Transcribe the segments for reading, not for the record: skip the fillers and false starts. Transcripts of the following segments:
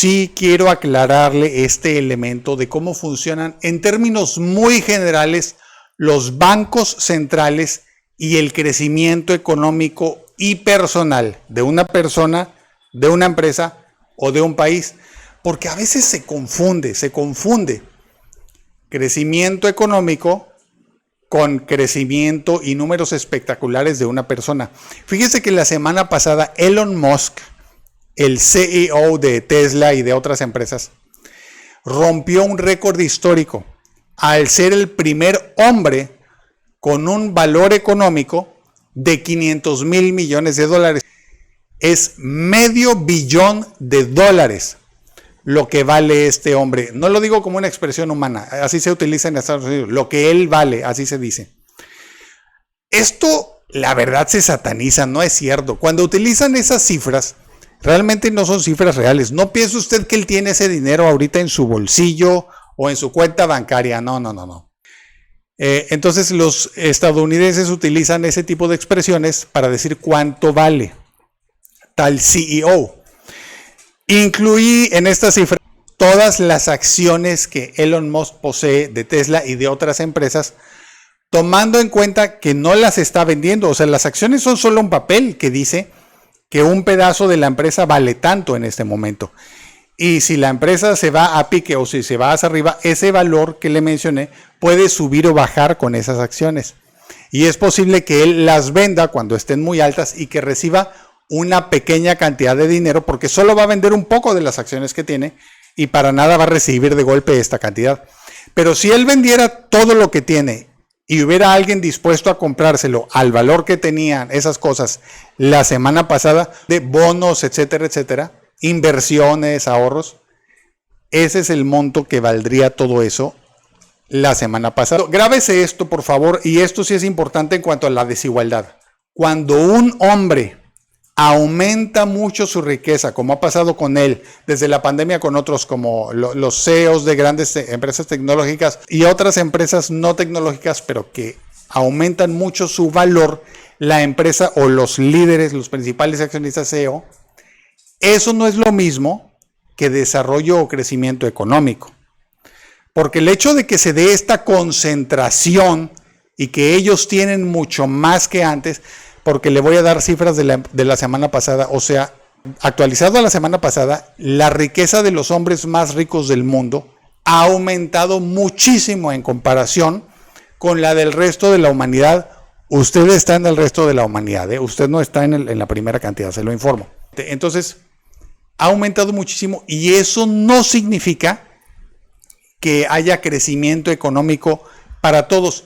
Sí quiero aclararle este elemento de cómo funcionan en términos muy generales los bancos centrales y el crecimiento económico y personal de una persona, de una empresa o de un país, porque a veces se confunde crecimiento económico con crecimiento y números espectaculares de una persona. Fíjese que la semana pasada Elon Musk, el CEO de Tesla y de otras empresas, rompió un récord histórico al ser el primer hombre con un valor económico de 500 mil millones de dólares. Es $500 millones lo que vale este hombre. No lo digo como una expresión humana, así se utiliza en Estados Unidos. Lo que él vale, así se dice. Esto, la verdad, se sataniza, no es cierto. Cuando utilizan esas cifras, realmente no son cifras reales. No piense usted que él tiene ese dinero ahorita en su bolsillo o en su cuenta bancaria. No. Entonces los estadounidenses utilizan ese tipo de expresiones para decir cuánto vale tal CEO. Incluí en esta cifra todas las acciones que Elon Musk posee de Tesla y de otras empresas, tomando en cuenta que no las está vendiendo. O sea, las acciones son solo un papel que dice que un pedazo de la empresa vale tanto en este momento. Y si la empresa se va a pique o si se va hacia arriba, ese valor que le mencioné puede subir o bajar con esas acciones. Y es posible que él las venda cuando estén muy altas y que reciba una pequeña cantidad de dinero, porque solo va a vender un poco de las acciones que tiene y para nada va a recibir de golpe esta cantidad. Pero si él vendiera todo lo que tiene y hubiera alguien dispuesto a comprárselo al valor que tenían esas cosas la semana pasada, de bonos, etcétera, inversiones, ahorros, ese es el monto que valdría todo eso la semana pasada. Grábese esto, por favor, y esto sí es importante en cuanto a la desigualdad. Cuando un hombre aumenta mucho su riqueza, como ha pasado con él desde la pandemia con otros como los CEOs de grandes empresas tecnológicas y otras empresas no tecnológicas, pero que aumentan mucho su valor, la empresa o los líderes, los principales accionistas CEO, eso no es lo mismo que desarrollo o crecimiento económico. Porque el hecho de que se dé esta concentración y que ellos tienen mucho más que antes, porque le voy a dar cifras de la semana pasada, o sea, actualizado a la semana pasada, la riqueza de los hombres más ricos del mundo ha aumentado muchísimo en comparación con la del resto de la humanidad. Usted está en el resto de la humanidad, usted no está en la primera cantidad, se lo informo. Entonces, ha aumentado muchísimo y eso no significa que haya crecimiento económico para todos.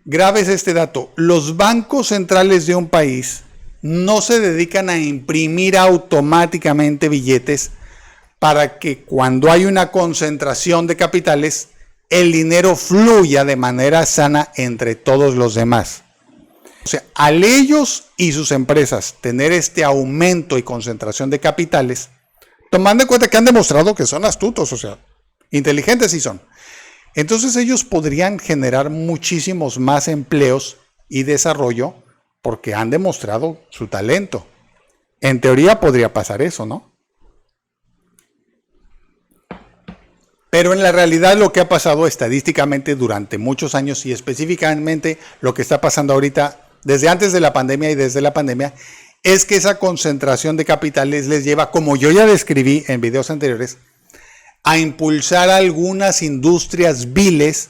Grábese este dato, los bancos centrales de un país no se dedican a imprimir automáticamente billetes para que cuando hay una concentración de capitales, el dinero fluya de manera sana entre todos los demás. O sea, al ellos y sus empresas tener este aumento y concentración de capitales, tomando en cuenta que han demostrado que son astutos, o sea, inteligentes sí son. Entonces ellos podrían generar muchísimos más empleos y desarrollo porque han demostrado su talento. En teoría podría pasar eso, ¿no? Pero en la realidad lo que ha pasado estadísticamente durante muchos años y específicamente lo que está pasando ahorita desde antes de la pandemia y desde la pandemia es que esa concentración de capitales les lleva, como yo ya describí en videos anteriores, a impulsar algunas industrias viles,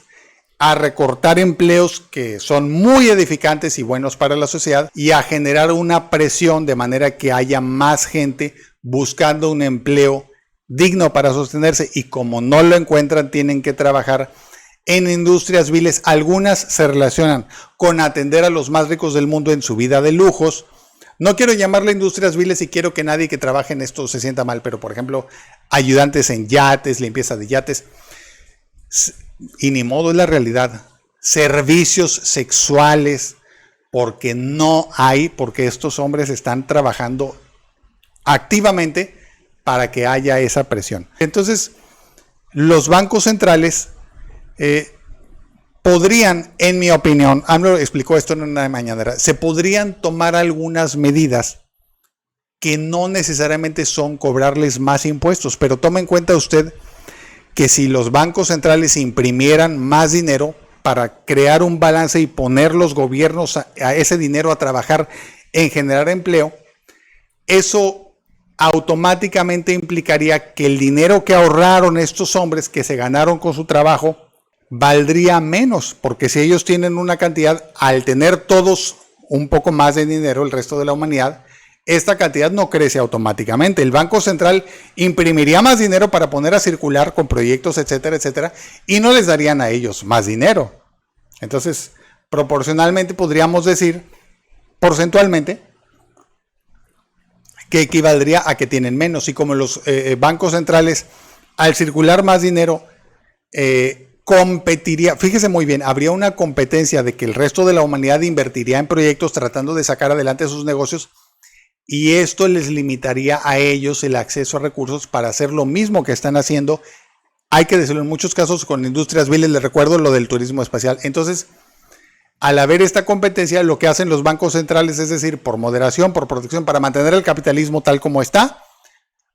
a recortar empleos que son muy edificantes y buenos para la sociedad y a generar una presión de manera que haya más gente buscando un empleo digno para sostenerse y como no lo encuentran tienen que trabajar en industrias viles. Algunas se relacionan con atender a los más ricos del mundo en su vida de lujos. No quiero llamarle industrias viles y quiero que nadie que trabaje en esto se sienta mal, pero por ejemplo, ayudantes en yates, limpieza de yates, y ni modo, es la realidad. Servicios sexuales, porque no hay, porque estos hombres están trabajando activamente para que haya esa presión. Entonces, los bancos centrales podrían, en mi opinión, AMLO explicó esto en una mañanera, se podrían tomar algunas medidas que no necesariamente son cobrarles más impuestos, pero tome en cuenta usted que si los bancos centrales imprimieran más dinero para crear un balance y poner los gobiernos a ese dinero a trabajar en generar empleo, eso automáticamente implicaría que el dinero que ahorraron estos hombres que se ganaron con su trabajo valdría menos, porque si ellos tienen una cantidad, al tener todos un poco más de dinero, el resto de la humanidad, esta cantidad no crece automáticamente. El Banco Central imprimiría más dinero para poner a circular con proyectos, etcétera, etcétera, y no les darían a ellos más dinero. Entonces, proporcionalmente podríamos decir, porcentualmente, que equivaldría a que tienen menos. Y como los bancos centrales, al circular más dinero, competiría, fíjese muy bien, habría una competencia de que el resto de la humanidad invertiría en proyectos tratando de sacar adelante sus negocios, y esto les limitaría a ellos el acceso a recursos para hacer lo mismo que están haciendo. Hay que decirlo en muchos casos con industrias viles, les recuerdo lo del turismo espacial. Entonces, al haber esta competencia, lo que hacen los bancos centrales, es decir, por moderación, por protección, para mantener el capitalismo tal como está,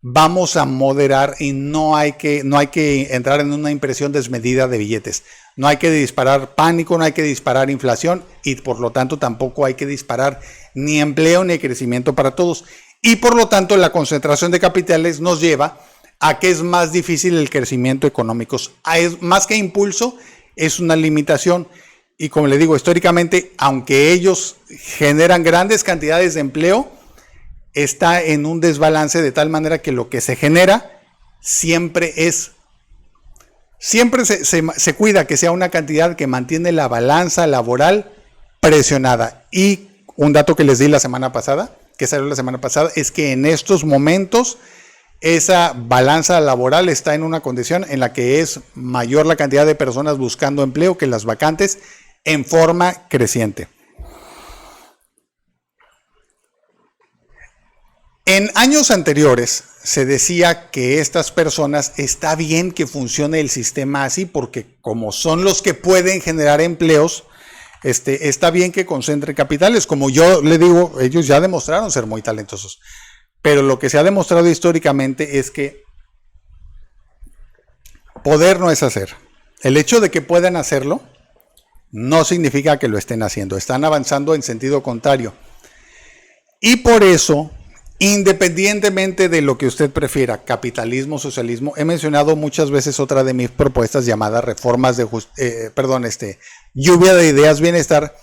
vamos a moderar y no hay que entrar en una impresión desmedida de billetes. No hay que disparar pánico, no hay que disparar inflación y por lo tanto tampoco hay que disparar ni empleo ni crecimiento para todos. Y por lo tanto la concentración de capitales nos lleva a que es más difícil el crecimiento económico. Más que impulso, es una limitación. Y como le digo, históricamente, aunque ellos generan grandes cantidades de empleo, está en un desbalance de tal manera que lo que se genera siempre se cuida que sea una cantidad que mantiene la balanza laboral presionada. Y un dato que les di la semana pasada, que salió la semana pasada, es que en estos momentos esa balanza laboral está en una condición en la que es mayor la cantidad de personas buscando empleo que las vacantes en forma creciente. En años anteriores se decía que estas personas, está bien que funcione el sistema así, porque como son los que pueden generar empleos, está bien que concentren capitales. Como yo le digo, ellos ya demostraron ser muy talentosos. Pero lo que se ha demostrado históricamente es que poder no es hacer. El hecho de que puedan hacerlo no significa que lo estén haciendo. Están avanzando en sentido contrario. Y por eso, independientemente de lo que usted prefiera, capitalismo, socialismo, he mencionado muchas veces otra de mis propuestas llamada reformas de lluvia de ideas bienestar,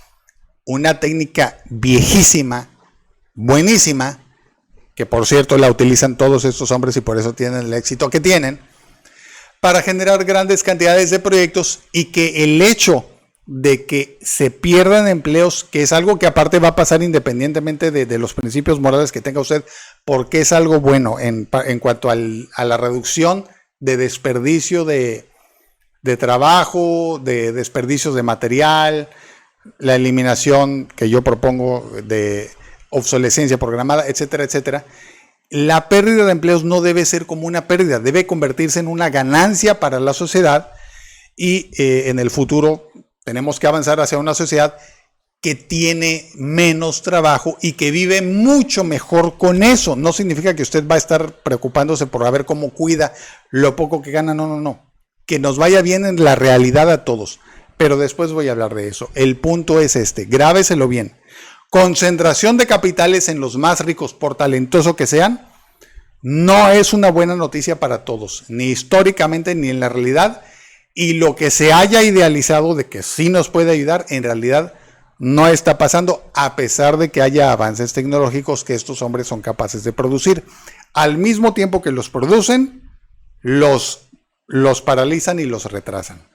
una técnica viejísima, buenísima, que por cierto la utilizan todos estos hombres y por eso tienen el éxito que tienen, para generar grandes cantidades de proyectos, y que el hecho de que se pierdan empleos, que es algo que aparte va a pasar independientemente de los principios morales que tenga usted, porque es algo bueno en cuanto a la reducción de desperdicio de trabajo, de desperdicios de material, la eliminación que yo propongo de obsolescencia programada, etcétera, etcétera. La pérdida de empleos no debe ser como una pérdida, debe convertirse en una ganancia para la sociedad, y en el futuro tenemos que avanzar hacia una sociedad que tiene menos trabajo y que vive mucho mejor con eso. No significa que usted va a estar preocupándose por ver cómo cuida lo poco que gana, no. Que nos vaya bien en la realidad a todos. Pero después voy a hablar de eso. El punto es grábeselo bien. Concentración de capitales en los más ricos, por talentoso que sean, no es una buena noticia para todos, ni históricamente ni en la realidad. Y lo que se haya idealizado de que sí nos puede ayudar, en realidad no está pasando, a pesar de que haya avances tecnológicos que estos hombres son capaces de producir. Al mismo tiempo que los producen, los paralizan y los retrasan.